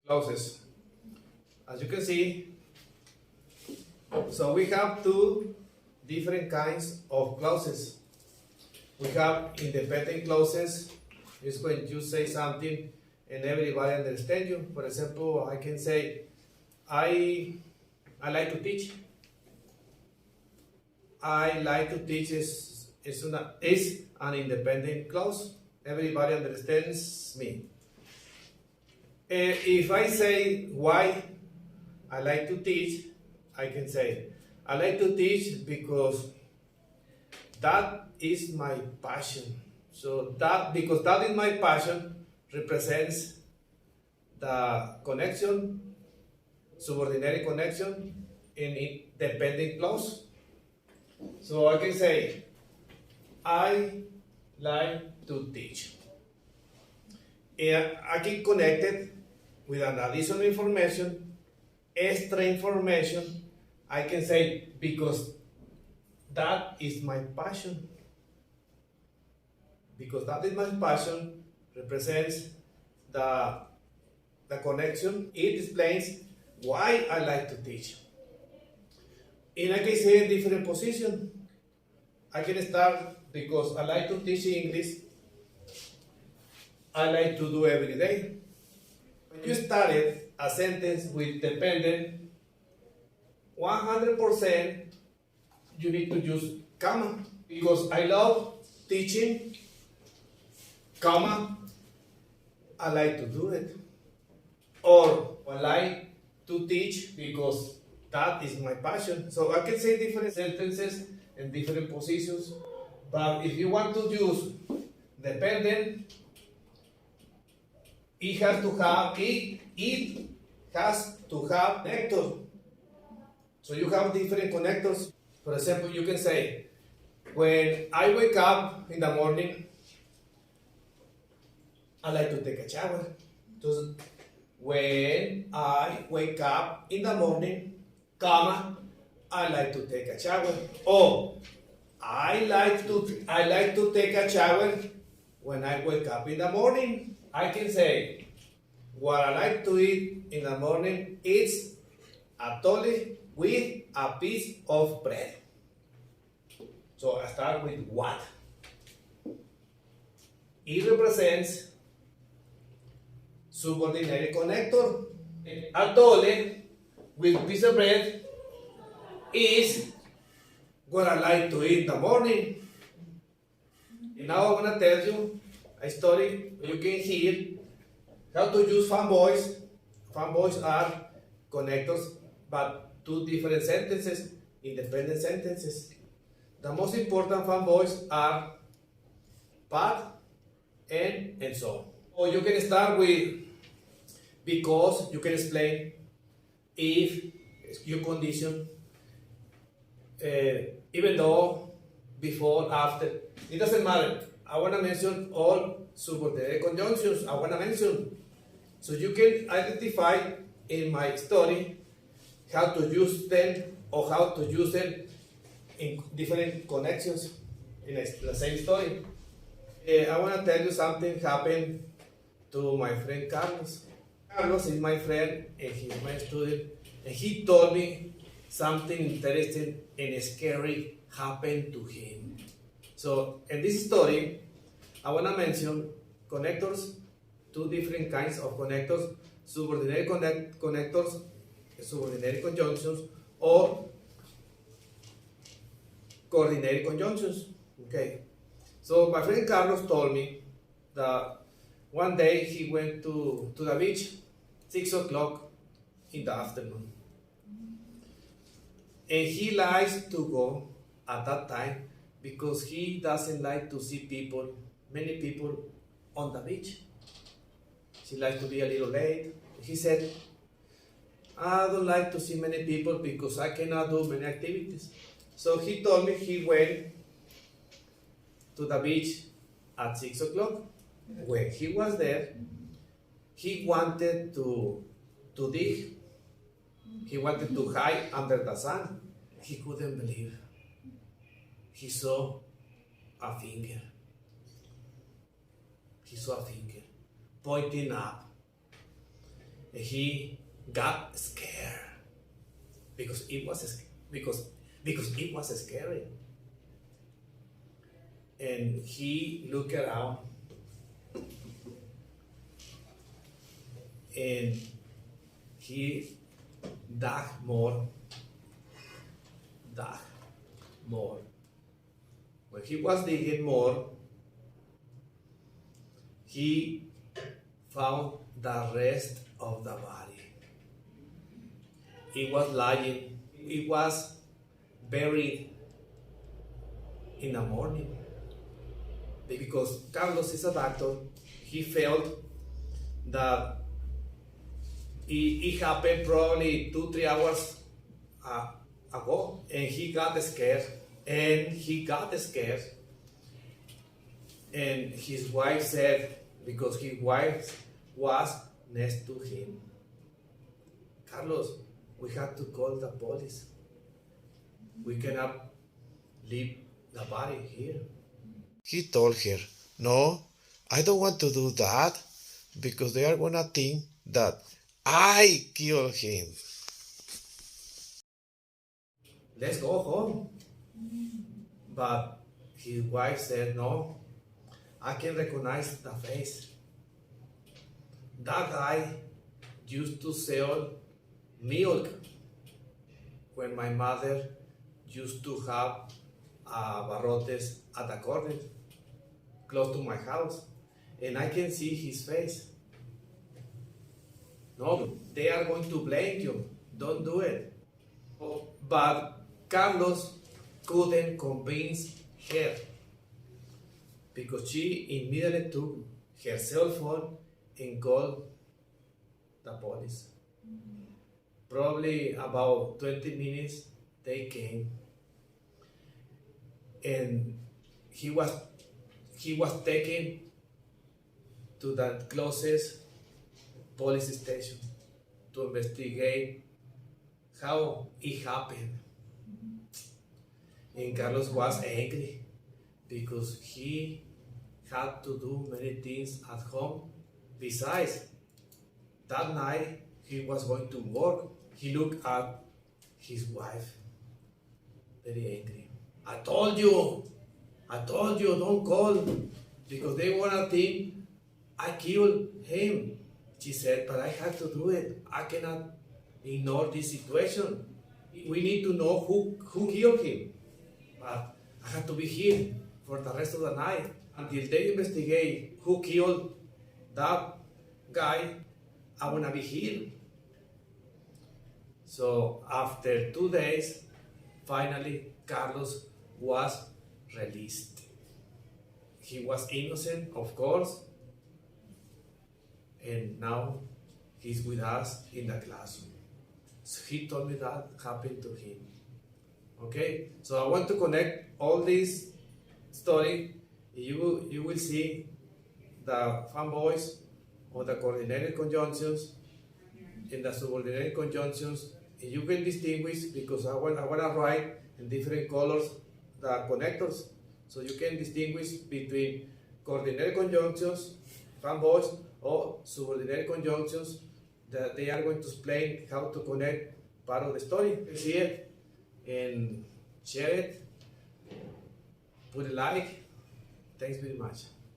Clauses. As you can see, so we have two different kinds of clauses. We have independent clauses. It's when you say something and everybody understands you. For example, I can say, I like to teach. I like to teach is an independent clause. Everybody understands me. If I say why I like to teach, I can say, I like to teach because that is my passion. So because that is my passion represents the connection, subordinate connection in dependent clause. So I can say, I like to teach. And I can connect it with an additional information, extra information. I can say, because that is my passion. Because that is my passion represents the connection. It explains why I like to teach. And I can say a different position. I can start because I like to teach English. I like to do every day. When you started a sentence with dependent, 100% you need to use comma. Because I love teaching, comma, I like to do it. Or I like to teach because that is my passion. So I can say different sentences in different positions. But if you want to use dependent, it has to have connector. So you have different connectors. For example, you can say, when I wake up in the morning, I like to take a shower. So when I wake up in the morning, comma, I like to take a shower. Or I like to take a shower when I wake up in the morning. I can say, what I like to eat in the morning is a tole with a piece of bread. So I start with what. It represents subordinate connector. A tole with piece of bread is what I like to eat in the morning. And now I'm going to tell you a story. You can hear how to use fanboys. Fanboys are connectors, but two different sentences, independent sentences. The most important fanboys are but and so. Or you can start with because. You can explain if your condition, even though, before, after. It doesn't matter. I want to mention all subordinate conjunctions. I want to mention. So you can identify in my story how to use them or how to use them in different connections in the same story. I want to tell you something happened to my friend Carlos. Carlos is my friend and he's my student, and he told me something interesting and scary happened to him. So in this story, I want to mention connectors, two different kinds of connectors, subordinate connectors, subordinate conjunctions, or coordinate conjunctions. Okay. So my friend Carlos told me that one day he went to the beach, 6 o'clock in the afternoon. And he likes to go at that time because he doesn't like to see many people on the beach. He likes to be a little late. He said, I don't like to see many people because I cannot do many activities. So he told me he went to the beach at 6 o'clock. When he was there, he wanted to dig. He wanted to hide under the sun. He couldn't believe. He saw a finger. He saw a finger pointing up. he got scared because it was scary, and he looked around and he dug more. When he was digging more, he found the rest of the body. It was lying, it was buried in the morning. Because Carlos is a doctor, he felt that it happened probably 2-3 hours ago, and he got scared, and his wife said, because his wife was next to him, Carlos, we have to call the police. We cannot leave the body here. He told her, "No, I don't want to do that because they are gonna think that I killed him." Let's go home. But his wife said, no, I can recognize the face. That guy used to sell milk when my mother used to have barrotes at the corner close to my house, and I can see his face. No, they are going to blame you. Don't do it. But Carlos couldn't convince her because she immediately took her cell phone and called the police. Probably about 20 minutes they came, and he was taken to the closest police station to investigate how it happened. And Carlos was angry because he had to do many things at home. Besides, that night he was going to work. He looked at his wife, very angry. I told you, don't call, because they wanna think I killed him. She said, but I have to do it. I cannot ignore this situation. We need to know who killed him. But I have to be here for the rest of the night until they investigate who killed that guy. I wanna be here. So after 2 days, finally Carlos was released. He was innocent, of course, and now he's with us in the classroom. So he told me that happened to him. Okay, so I want to connect all this story. You will see the fanboys or the coordinated conjunctions and the subordinated conjunctions, and you can distinguish, because I want to write in different colors the connectors, so you can distinguish between coordinated conjunctions, fanboys, or subordinated conjunctions, that they are going to explain how to connect part of the story. See it and share it, put a like. Thanks very much.